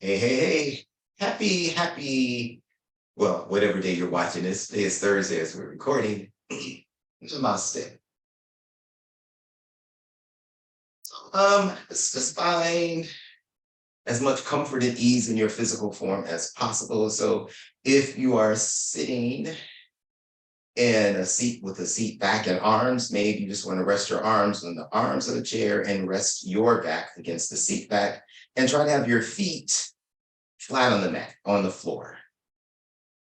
Hey, hey, hey. Well, whatever day you're watching this. Today is Thursday as we're recording. Namaste. Just find as much comfort and ease in your physical form as possible. So if you are sitting in a seat with a seat back and arms, maybe you just want to rest your arms on the arms of the chair and rest your back against the seat back and try to have your feet flat on the mat, on the floor.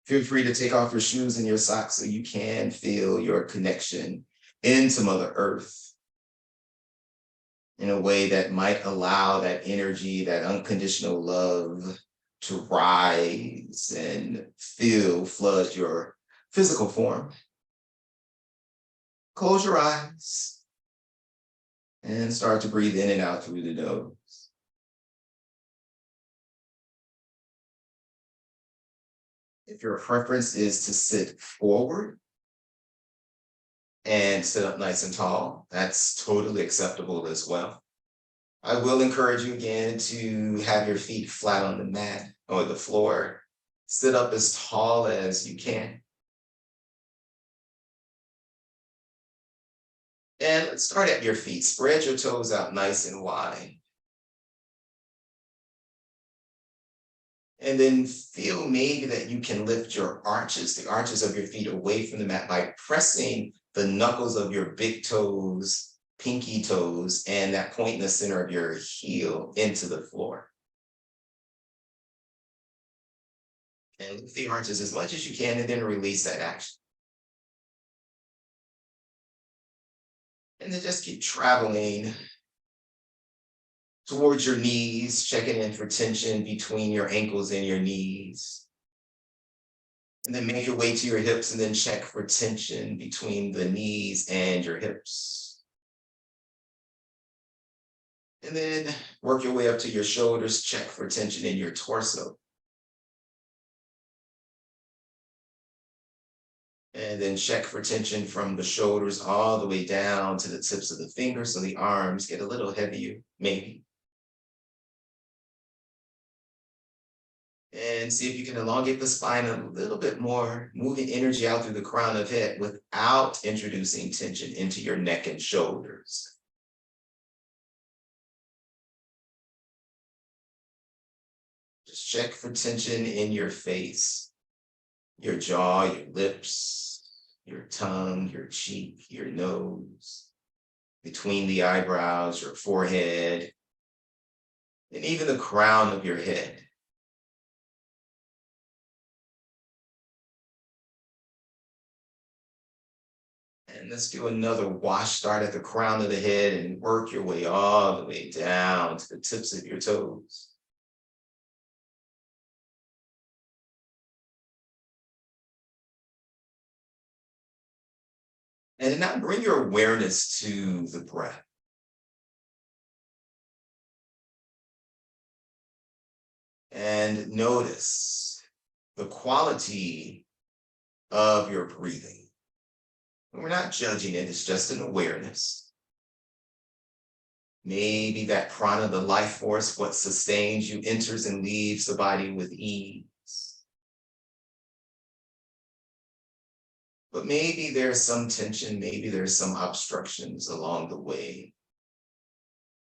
Feel free to take off your shoes and your socks so you can feel your connection into Mother Earth in a way that might allow that energy, that unconditional love to rise and flood your physical form. Close your eyes and start to breathe in and out through the nose. If your preference is to sit forward and sit up nice and tall, that's totally acceptable as well. I will encourage you again to have your feet flat on the mat or the floor. Sit up as tall as you can. And let's start at your feet. Spread your toes out nice and wide. And then feel maybe that you can lift your arches, the arches of your feet away from the mat by pressing the knuckles of your big toes, pinky toes, and that point in the center of your heel into the floor. And lift the arches as much as you can and then release that action. And then just keep traveling towards your knees, checking in for tension between your ankles and your knees. And then make your way to your hips and then check for tension between the knees and your hips. And then work your way up to your shoulders, check for tension in your torso. And then check for tension from the shoulders all the way down to the tips of the fingers so the arms get a little heavier, maybe. And see if you can elongate the spine a little bit more, moving energy out through the crown of head without introducing tension into your neck and shoulders. Just check for tension in your face, your jaw, your lips, your tongue, your cheek, your nose, between the eyebrows, your forehead, and even the crown of your head. And let's do another wash. Start at the crown of the head and work your way all the way down to the tips of your toes. And now bring your awareness to the breath. And notice the quality of your breathing. We're not judging it, it's just an awareness. Maybe that prana, the life force, what sustains you, enters and leaves the body with ease. But maybe there's some tension, maybe there's some obstructions along the way.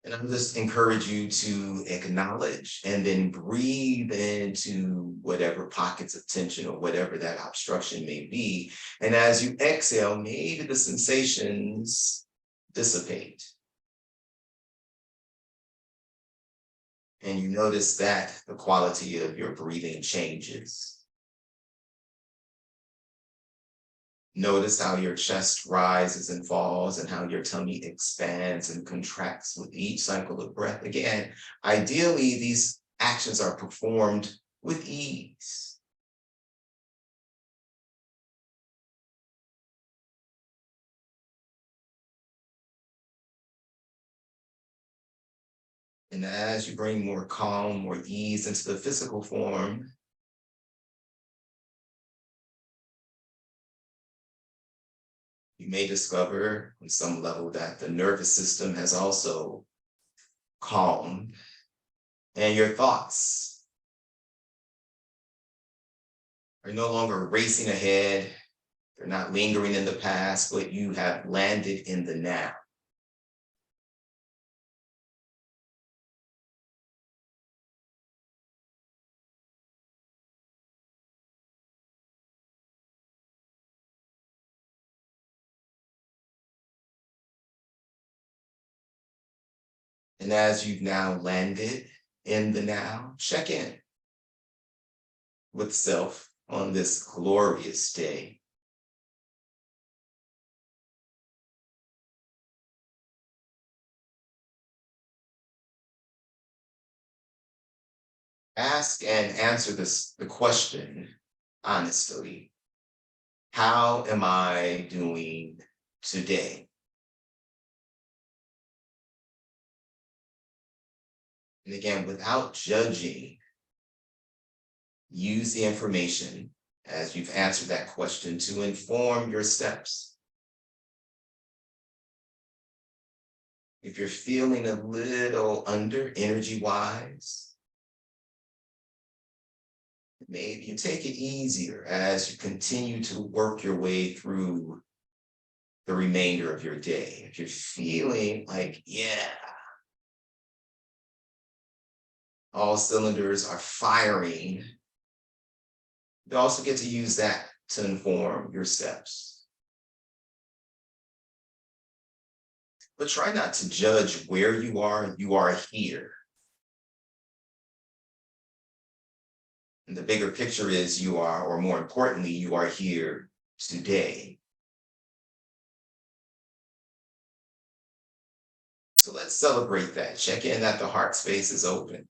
And I'm just encourage you to acknowledge and then breathe into whatever pockets of tension or whatever that obstruction may be. And as you exhale, maybe the sensations dissipate. And you notice that the quality of your breathing changes. Notice how your chest rises and falls and how your tummy expands and contracts with each cycle of breath. Again, ideally, these actions are performed with ease. And as you bring more calm, more ease into the physical form, you may discover on some level that the nervous system has also calmed and your thoughts You're no longer racing ahead. You're not lingering in the past, but you have landed in the now. And as you've now landed in the now, check in with self on this glorious day. Ask and answer the question honestly. How am I doing today? And again, without judging, use the information as you've answered that question to inform your steps. If you're feeling a little under energy wise, maybe you take it easier as you continue to work your way through the remainder of your day. If you're feeling like, yeah, all cylinders are firing, you also get to use that to inform your steps. But try not to judge where you are. You are here. And the bigger picture is you are, or more importantly, you are here today. So let's celebrate that. Check in that the heart space is open.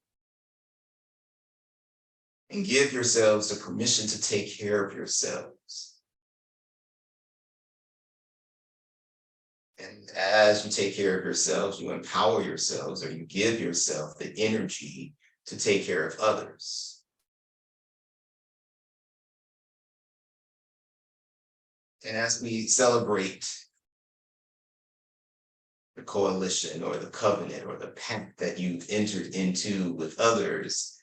And give yourselves the permission to take care of yourselves. And as you take care of yourselves, you empower yourselves, or you give yourself the energy to take care of others. And as we celebrate the coalition or the covenant or the pact that you've entered into with others,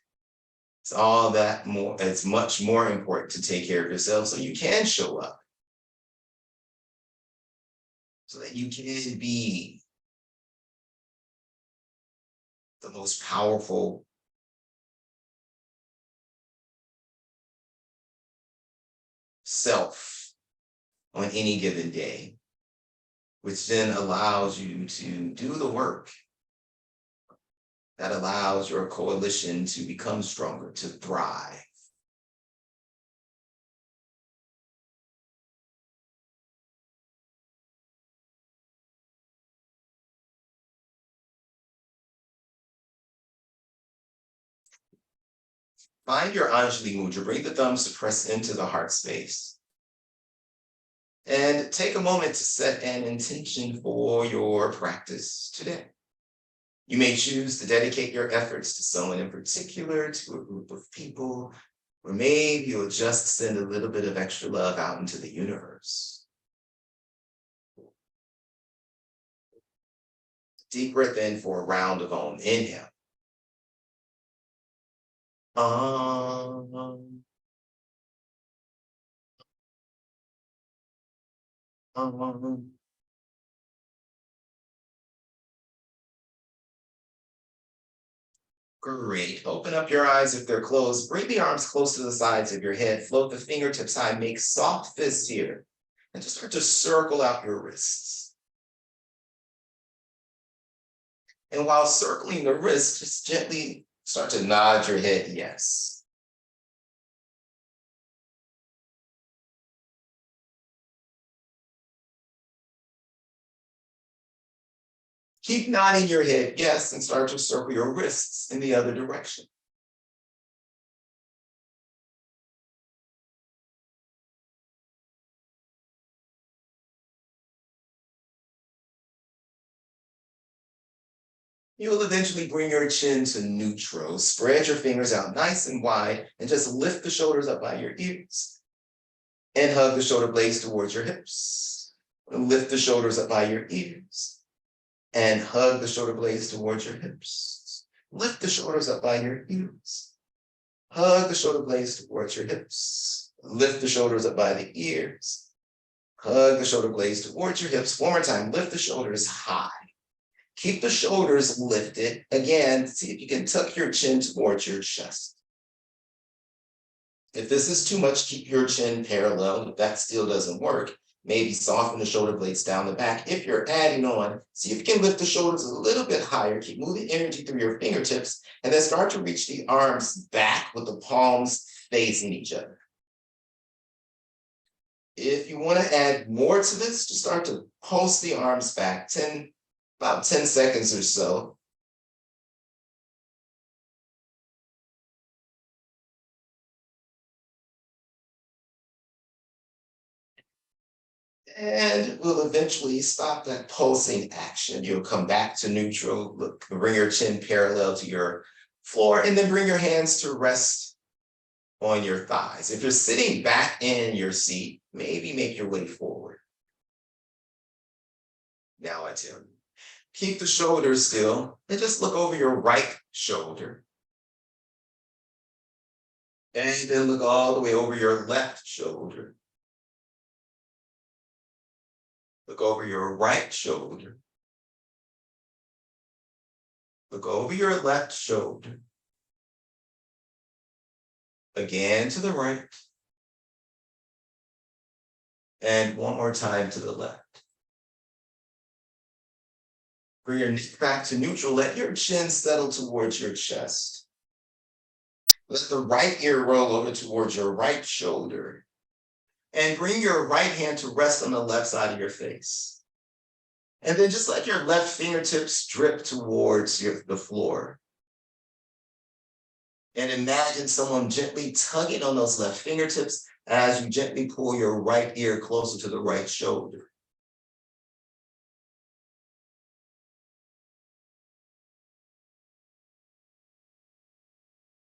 it's all that more, it's much more important to take care of yourself so you can show up. So that you can be the most powerful self on any given day, which then allows you to do the work that allows your coalition to become stronger, to thrive. Find your Anjali Mudra. Bring the thumbs to press into the heart space. And take a moment to set an intention for your practice today. You may choose to dedicate your efforts to someone in particular, to a group of people, or maybe you'll just send a little bit of extra love out into the universe. Deep breath in for a round of Om. Inhale. Um, um. Great. Open up your eyes if they're closed. Bring the arms close to the sides of your head. Float the fingertips high. Make soft fists here. And just start to circle out your wrists. And while circling the wrists, just gently start to nod your head yes. Keep nodding your head yes and start to circle your wrists in the other direction. You'll eventually bring your chin to neutral. Spread your fingers out nice and wide and just lift the shoulders up by your ears. And hug the shoulder blades towards your hips. Lift the shoulders up by your ears. And hug the shoulder blades towards your hips. Lift the shoulders up by your ears. Hug the shoulder blades towards your hips. Lift the shoulders up by the ears. Hug the shoulder blades towards your hips. One more time, lift the shoulders high. Keep the shoulders lifted. Again, see if you can tuck your chin towards your chest. If this is too much, keep your chin parallel. If that still doesn't work, maybe soften the shoulder blades down the back. If you're adding on, see if you can lift the shoulders a little bit higher. Keep moving energy through your fingertips, and then start to reach the arms back with the palms facing each other. If you want to add more to this, just start to pulse the arms back about 10 seconds or so. And we'll eventually stop that pulsing action. You'll come back to neutral, bring your chin parallel to your floor, and then bring your hands to rest on your thighs. If you're sitting back in your seat, maybe make your way forward. Now I tell you, keep the shoulders still and just look over your right shoulder. And then look all the way over your left shoulder. Look over your right shoulder. Look over your left shoulder. Again to the right. And one more time to the left. Bring your neck back to neutral. Let your chin settle towards your chest. Let the right ear roll over towards your right shoulder. And bring your right hand to rest on the left side of your face. And then just let your left fingertips drip towards the floor. And imagine someone gently tugging on those left fingertips as you gently pull your right ear closer to the right shoulder.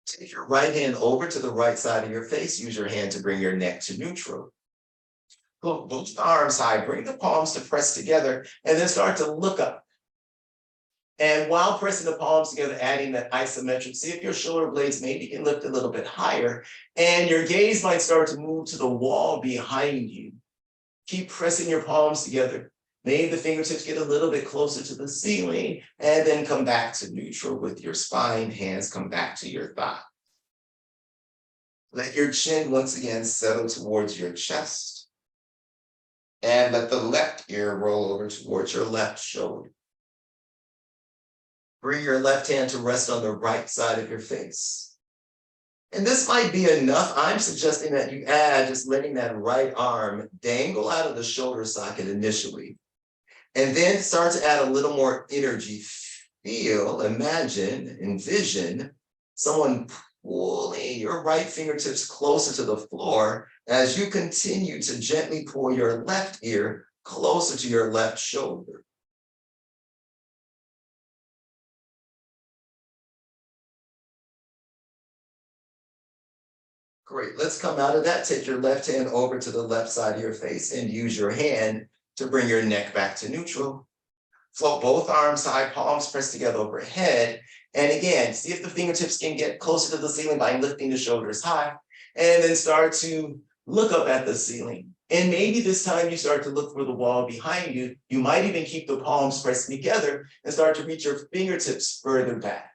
Take your right hand over to the right side of your face. Use your hand to bring your neck to neutral. Pull both arms high. Bring the palms to press together and then start to look up. And while pressing the palms together, adding that isometric, see if your shoulder blades maybe can lift a little bit higher. And your gaze might start to move to the wall behind you. Keep pressing your palms together. Maybe the fingertips get a little bit closer to the ceiling, and then come back to neutral with your spine. Hands come back to your thigh. Let your chin once again settle towards your chest. And let the left ear roll over towards your left shoulder. Bring your left hand to rest on the right side of your face. And this might be enough. I'm suggesting that you add just letting that right arm dangle out of the shoulder socket initially. And then start to add a little more energy. Feel, imagine, envision someone pulling your right fingertips closer to the floor as you continue to gently pull your left ear closer to your left shoulder. Great, let's come out of that. Take your left hand over to the left side of your face and use your hand to bring your neck back to neutral. Float both arms high, palms pressed together overhead. And again, see if the fingertips can get closer to the ceiling by lifting the shoulders high. And then start to look up at the ceiling. And maybe this time you start to look for the wall behind you. You might even keep the palms pressed together and start to reach your fingertips further back.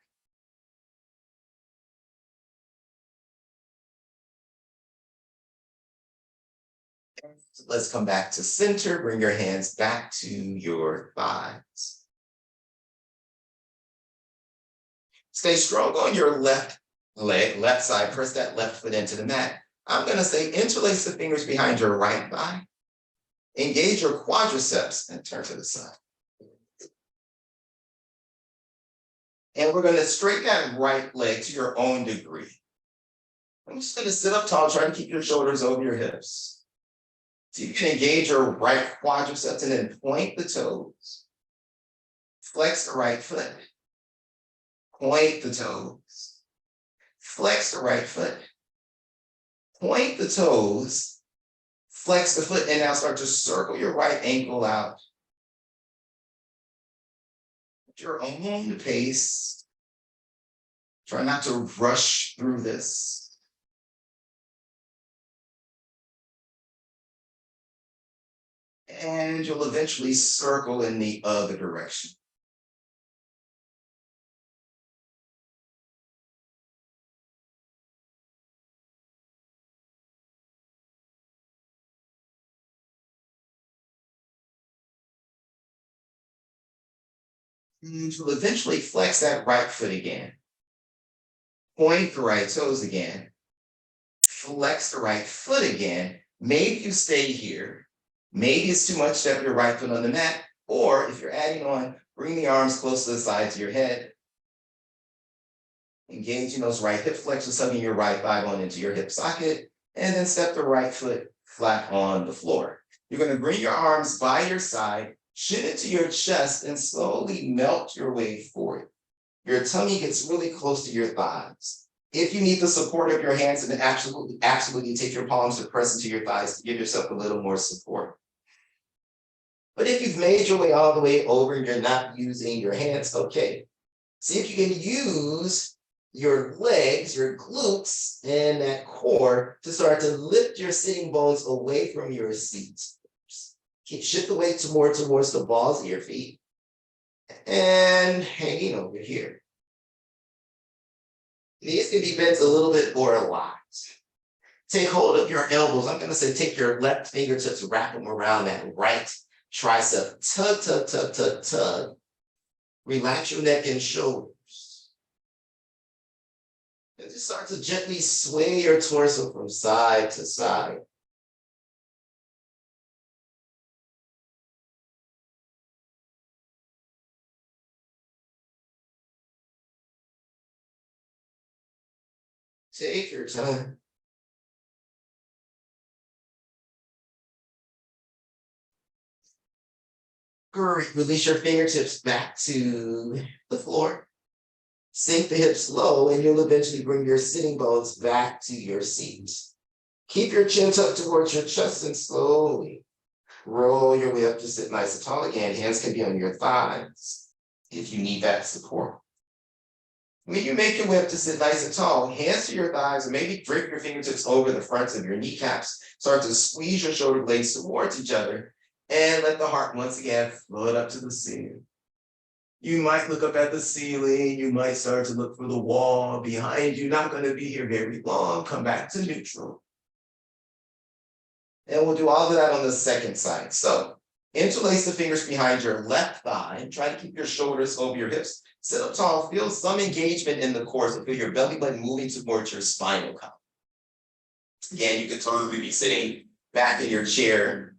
Let's come back to center. Bring your hands back to your thighs. Stay strong on your left leg, left side. Press that left foot into the mat. I'm going to say interlace the fingers behind your right thigh. Engage your quadriceps and turn to the side. And we're going to straighten that right leg to your own degree. I'm just going to sit up tall, try to keep your shoulders over your hips. So you can engage your right quadriceps and then point the toes. Flex the right foot. Point the toes. Flex the right foot. Point the toes. Flex the foot, and now start to circle your right ankle out. At your own pace. Try not to rush through this. and you'll eventually circle in the other direction. And you'll eventually flex that right foot again. Point the right toes again. Flex the right foot again. Maybe you stay here. Maybe it's too much, step your right foot on the mat. Or if you're adding on, bring the arms close to the sides of your head. Engaging those right hip flexors, hugging your right thigh bone into your hip socket. And then step the right foot flat on the floor. You're going to bring your arms by your side, shin into your chest, and slowly melt your way forward. Your tummy gets really close to your thighs. If you need the support of your hands, then absolutely take your palms to press into your thighs to give yourself a little more support. But if you've made your way all the way over and you're not using your hands, okay. See if you can use your legs, your glutes, and that core to start to lift your sitting bones away from your seat. Shift the weight more towards the balls of your feet and hanging over here. Knees can be bent a little bit or aligned. Take hold of your elbows. I'm going to say take your left fingertips, wrap them around that right tricep. Tug, tug, tug, tug, tug. Relax your neck and shoulders. And just start to gently sway your torso from side to side. Take your time. Great. Release your fingertips back to the floor. Sink the hips low, and you'll eventually bring your sitting bones back to your seat. Keep your chin tucked towards your chest and slowly roll your way up to sit nice and tall again. Hands can be on your thighs if you need that support. When you make your way up to sit nice and tall, hands to your thighs, or maybe drape your fingertips over the fronts of your kneecaps. Start to squeeze your shoulder blades towards each other and let the heart once again float up to the ceiling. You might look up at the ceiling. You might start to look for the wall behind you. Not going to be here very long. Come back to neutral. And we'll do all of that on the second side. So interlace the fingers behind your left thigh. Try to keep your shoulders over your hips. Sit up tall, feel some engagement in the core. So feel your belly button moving towards your spinal column. Again, you could totally be sitting back in your chair.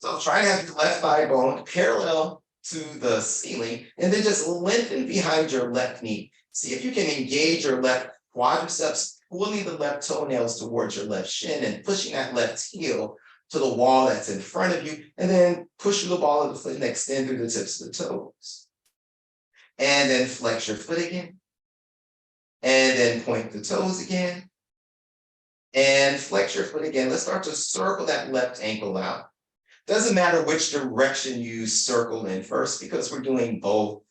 So try to have your left thigh bone parallel to the ceiling, and then just lengthen behind your left knee. See if you can engage your left quadriceps, pulling the left toenails towards your left shin and pushing that left heel to the wall that's in front of you, and then push the ball of the foot and extend through the tips of the toes. And then flex your foot again. And then point the toes again. And flex your foot again. Let's start to circle that left ankle out. Doesn't matter which direction you circle in first because we're doing both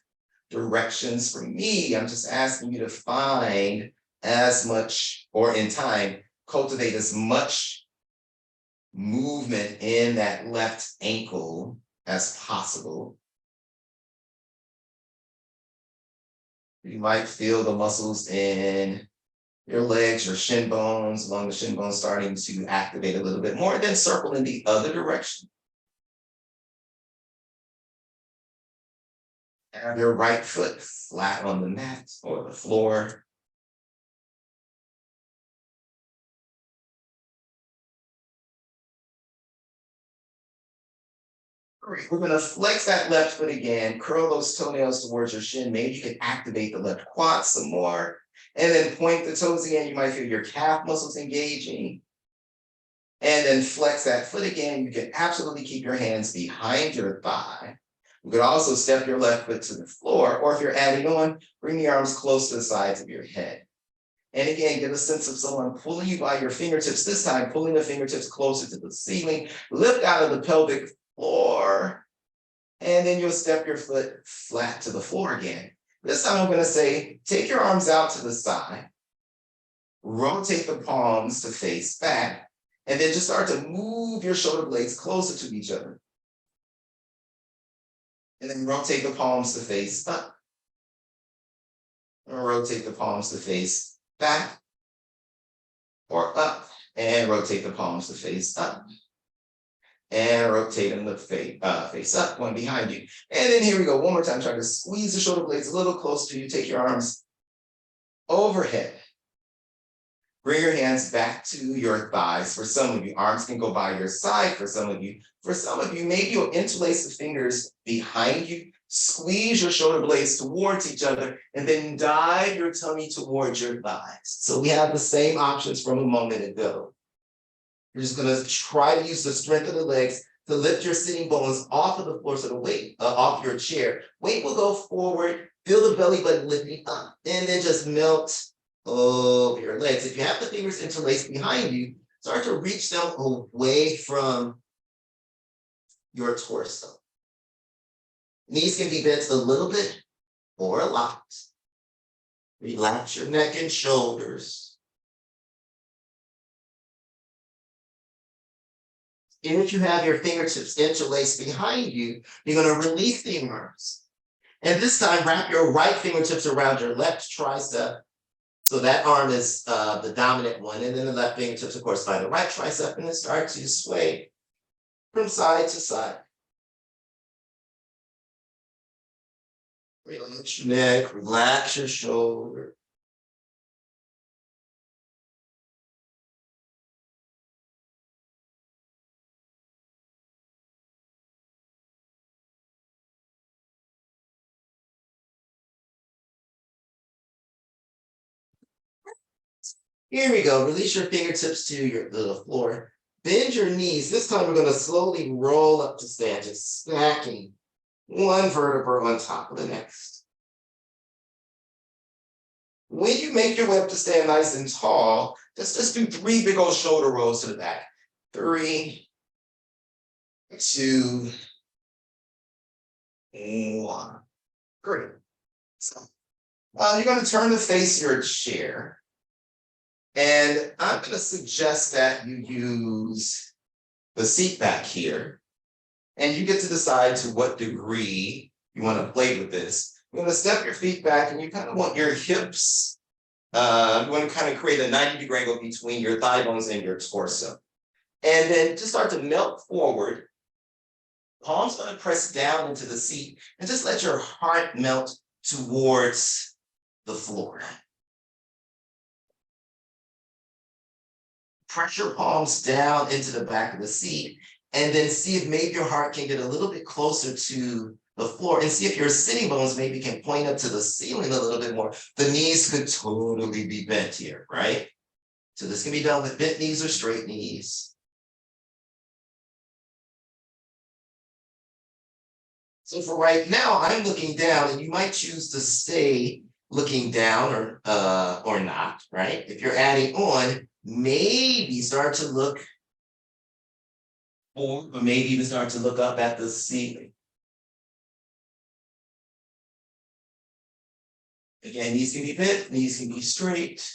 directions. For me, I'm just asking you to find as much, or in time, cultivate as much movement in that left ankle as possible. You might feel the muscles in your legs, your shin bones, along the shin bones starting to activate a little bit more, then circle in the other direction. Have your right foot flat on the mat or the floor. Great. We're going to flex that left foot again, curl those toenails towards your shin. Maybe you can activate the left quad some more. And then point the toes again. You might feel your calf muscles engaging. And then flex that foot again. You can absolutely keep your hands behind your thigh. You could also step your left foot to the floor, or if you're adding on, bring the arms close to the sides of your head. And again, get a sense of someone pulling you by your fingertips, this time pulling the fingertips closer to the ceiling, lift out of the pelvic floor, and then you'll step your foot flat to the floor again. This time I'm going to say, take your arms out to the side, rotate the palms to face back, And then just start to move your shoulder blades closer to each other. And then rotate the palms to face up. And rotate the palms to face back or up. And rotate the palms to face up. And rotate them to face up, one behind you. And then here we go. One more time. Try to squeeze the shoulder blades a little closer to you. Take your arms overhead. Bring your hands back to your thighs. For some of you, arms can go by your side. For some of you, maybe you'll interlace the fingers behind you. Squeeze your shoulder blades towards each other, and then dive your tummy towards your thighs. So we have the same options from a moment ago. You're just going to try to use the strength of the legs to lift your sitting bones off of the floor, so the weight off your chair. Weight will go forward. Feel the belly button lifting up, and then just melt over your legs. If you have the fingers interlaced behind you, start to reach them away from your torso. Knees can be bent a little bit or a lot. Relax your neck and shoulders. If you have your fingertips interlaced behind you, you're going to release the arms. And this time, wrap your right fingertips around your left tricep. So that arm is the dominant one, and then the left fingertips, of course, by the right tricep, and then start to sway from side to side. Relax your neck, relax your shoulder. Here we go. Release your fingertips to the floor. Bend your knees. This time we're going to slowly roll up to stand, just stacking one vertebra on top of the next. When you make your way up to stand nice and tall, just do 3 big old shoulder rolls to the back. 3, 2, 1. Great. So you're going to turn to face your chair. And I'm going to suggest that you use the seat back here. And you get to decide to what degree you want to play with this. You're going to step your feet back, and you kind of want your hips, you want to kind of create a 90-degree angle between your thigh bones and your torso. And then just start to melt forward. Palms going to press down into the seat, and just let your heart melt towards the floor. Press your palms down into the back of the seat, and then see if maybe your heart can get a little bit closer to the floor, and see if your sitting bones maybe can point up to the ceiling a little bit more. The knees could totally be bent here, right? So this can be done with bent knees or straight knees. So for right now, I'm looking down, and you might choose to stay looking down or not, right? If you're adding on, maybe start to look forward, or maybe even start to look up at the ceiling. Again, knees can be bent, knees can be straight,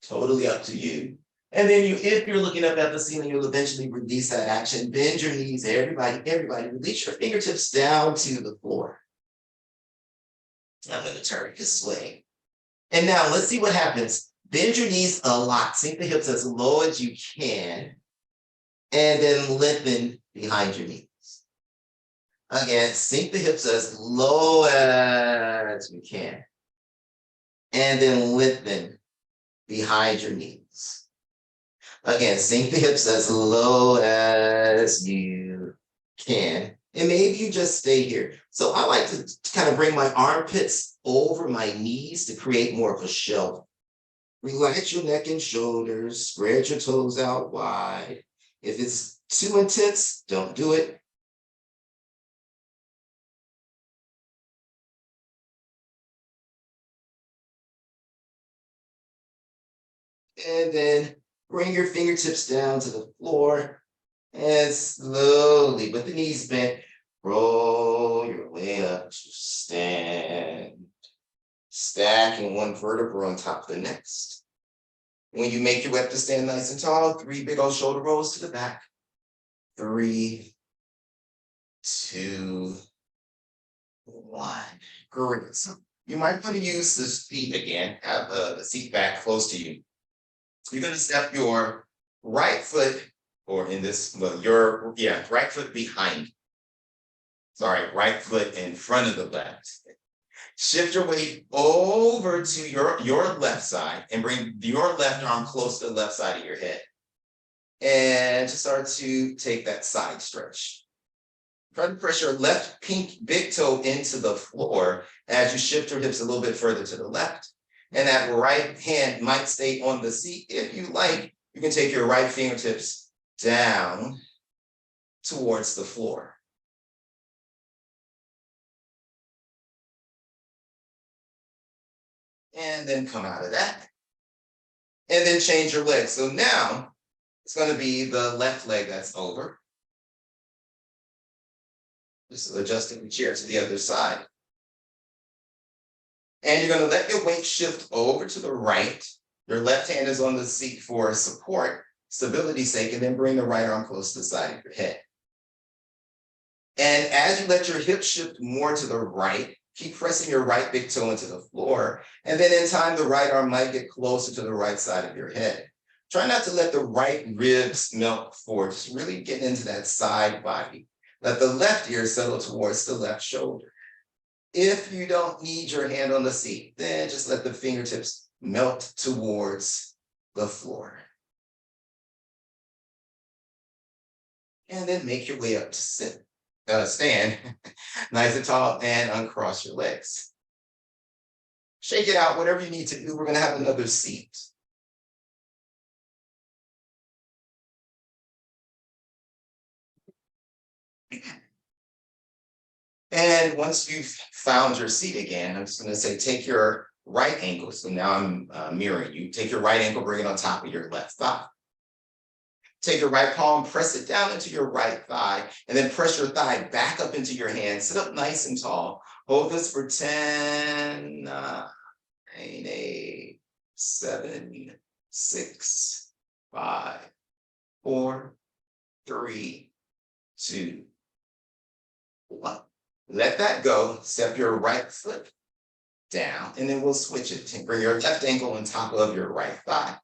totally up to you. And then if you're looking up at the ceiling, you'll eventually release that action. Bend your knees, everybody, release your fingertips down to the floor. I'm going to turn this way. And now let's see what happens. Bend your knees a lot. Sink the hips as low as you can. And then lengthen behind your knees. Again, sink the hips as low as you can. And then lengthen behind your knees. Again, sink the hips as low as you can. And maybe you just stay here. So I like to kind of bring my armpits over my knees to create more of a shelf. Relax your neck and shoulders. Spread your toes out wide. If it's too intense, don't do it. And then bring your fingertips down to the floor, and slowly, with the knees bent, roll your way up to stand, stacking one vertebra on top of the next. When you make your way up to stand nice and tall, 3 big old shoulder rolls to the back. 3, 2, 1. Great. So you might want to use this feet again, have the seat back close to you. You're going to step your right foot, or in this, well, your, yeah, right foot behind. Sorry, right foot in front of the left. Shift your weight over to your left side and bring your left arm close to the left side of your head. And just start to take that side stretch. Try to press your left big toe into the floor as you shift your hips a little bit further to the left. And that right hand might stay on the seat. If you like, you can take your right fingertips down towards the floor. And then come out of that. And then change your leg. So now it's going to be the left leg that's over. Just adjusting the chair to the other side. And you're going to let your weight shift over to the right. Your left hand is on the seat for support, stability's sake, and then bring the right arm close to the side of your head. And as you let your hips shift more to the right, keep pressing your right big toe into the floor. And then in time, the right arm might get closer to the right side of your head. Try not to let the right ribs melt forward. Just really get into that side body. Let the left ear settle towards the left shoulder. If you don't need your hand on the seat, then just let the fingertips melt towards the floor. And then make your way up to stand nice and tall and uncross your legs. Shake it out, whatever you need to do. We're going to have another seat. And once you've found your seat again, I'm just going to say, take your right ankle. So now I'm mirroring you. Take your right ankle, bring it on top of your left thigh. Take your right palm, press it down into your right thigh, and then press your thigh back up into your hand. Sit up nice and tall. Hold this for 10, 9, 8, 7, 6, 5, 4, 3, 2, 1. Let that go. Step your right foot down, and then we'll switch it. Bring your left ankle on top of your right thigh.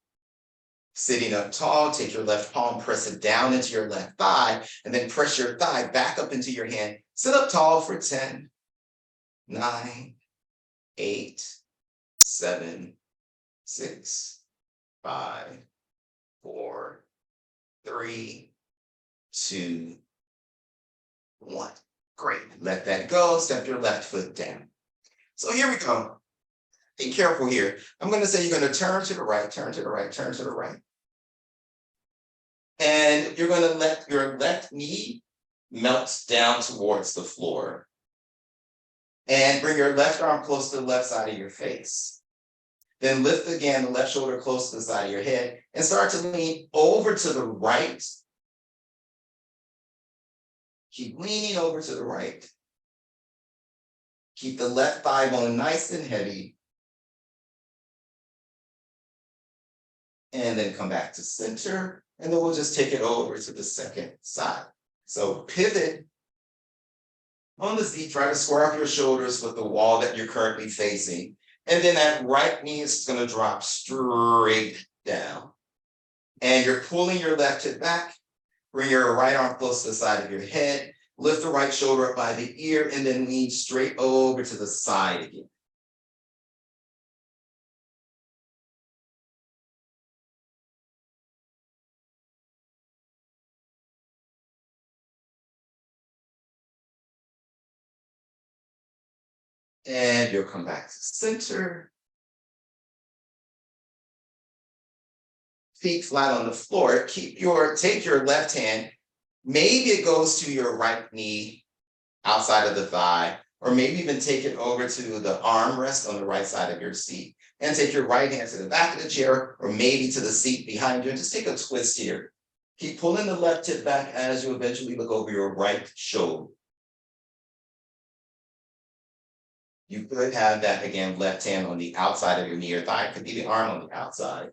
Sitting up tall, take your left palm, press it down into your left thigh, and then press your thigh back up into your hand. Sit up tall for 10, 9, 8, 7, 6, 5, 4, 3, 2, 1. Great. Let that go. Step your left foot down. So here we go. Be careful here. I'm going to say you're going to turn to the right, turn to the right, turn to the right. And you're going to let your left knee melt down towards the floor. And bring your left arm close to the left side of your face. Then lift again the left shoulder close to the side of your head and start to lean over to the right. Keep leaning over to the right. Keep the left thigh bone nice and heavy. And then come back to center. And then we'll just take it over to the second side. So pivot on the seat, try to square up your shoulders with the wall that you're currently facing. And then that right knee is going to drop straight down. And you're pulling your left hip back. Bring your right arm close to the side of your head. Lift the right shoulder up by the ear and then lean straight over to the side again. And you'll come back to center. Feet flat on the floor. Take your left hand. Maybe it goes to your right knee outside of the thigh, or maybe even take it over to the armrest on the right side of your seat. And take your right hand to the back of the chair, or maybe to the seat behind you, and just take a twist here. Keep pulling the left hip back as you eventually look over your right shoulder. You could have that, again, left hand on the outside of your knee or thigh. It could be the arm on the outside.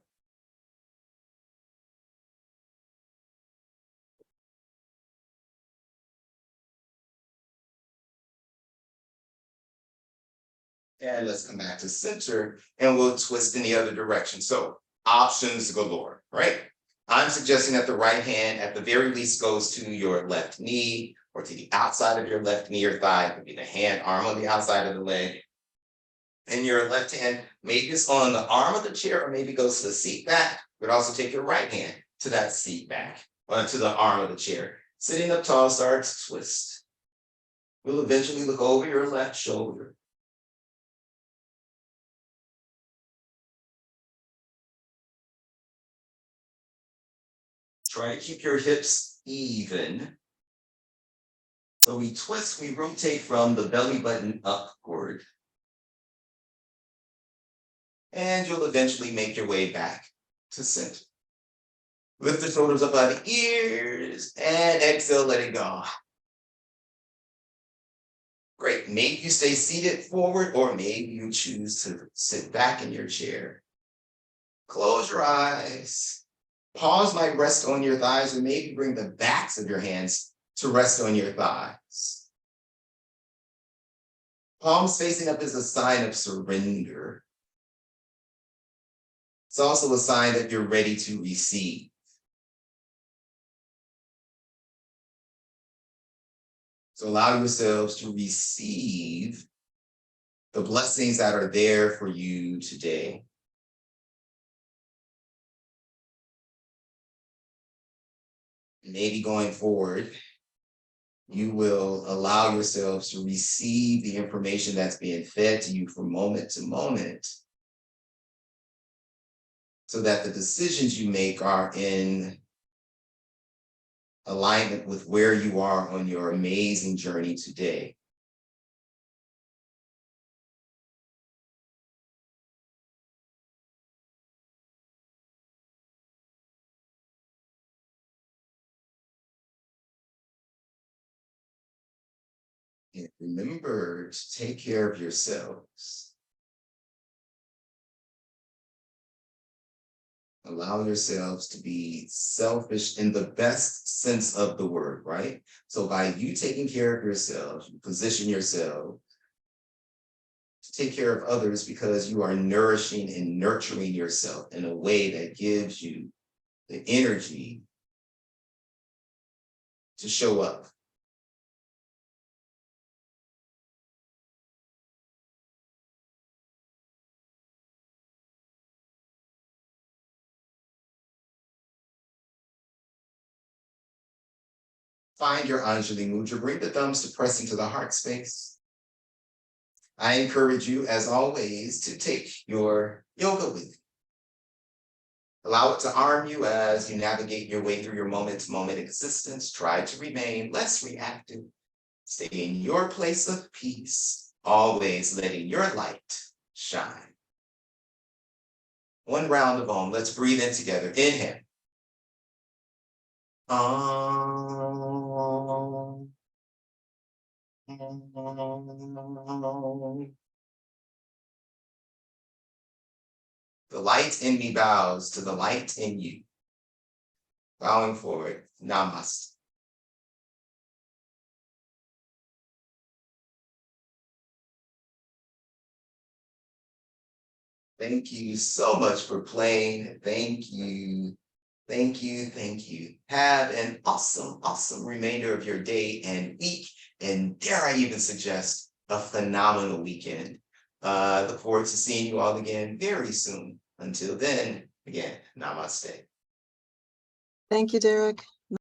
And let's come back to center and we'll twist in the other direction. So options galore, right? I'm suggesting that the right hand at the very least goes to your left knee or to the outside of your left knee or thigh. It could be the hand, arm on the outside of the leg. And your left hand maybe it's on the arm of the chair or maybe goes to the seat back, but also take your right hand to that seat back or to the arm of the chair. Sitting up tall, start to twist. We'll eventually look over your left shoulder. Try to keep your hips even. So we twist, we rotate from the belly button upward. And you'll eventually make your way back to center. Lift the shoulders up by the ears and exhale, let it go. Great. Maybe you stay seated forward or maybe you choose to sit back in your chair. Close your eyes. Palms might rest on your thighs or maybe bring the backs of your hands to rest on your thighs. Palms facing up is a sign of surrender. It's also a sign that you're ready to receive. So allow yourselves to receive the blessings that are there for you today. Maybe going forward, you will allow yourselves to receive the information that's being fed to you from moment to moment, so that the decisions you make are in alignment with where you are on your amazing journey today. And remember to take care of yourselves. Allow yourselves to be selfish in the best sense of the word, right? So by you taking care of yourselves, you position yourself to take care of others because you are nourishing and nurturing yourself in a way that gives you the energy to show up. Find your Anjali Mudra. Bring the thumbs to press into the heart space. I encourage you, as always, to take your yoga with you. Allow it to arm you as you navigate your way through your moment-to-moment existence. Try to remain less reactive. Stay in your place of peace, always letting your light shine. One round of Om. Let's breathe in together. Inhale. Om. The light in me bows to the light in you. Bowing forward. Namaste. Thank you so much for playing. Thank you. Thank you. Thank you. Have an awesome, awesome remainder of your day and week. And dare I even suggest a phenomenal weekend. Look forward to seeing you all again very soon. Until then, again, namaste. Thank you, Derek.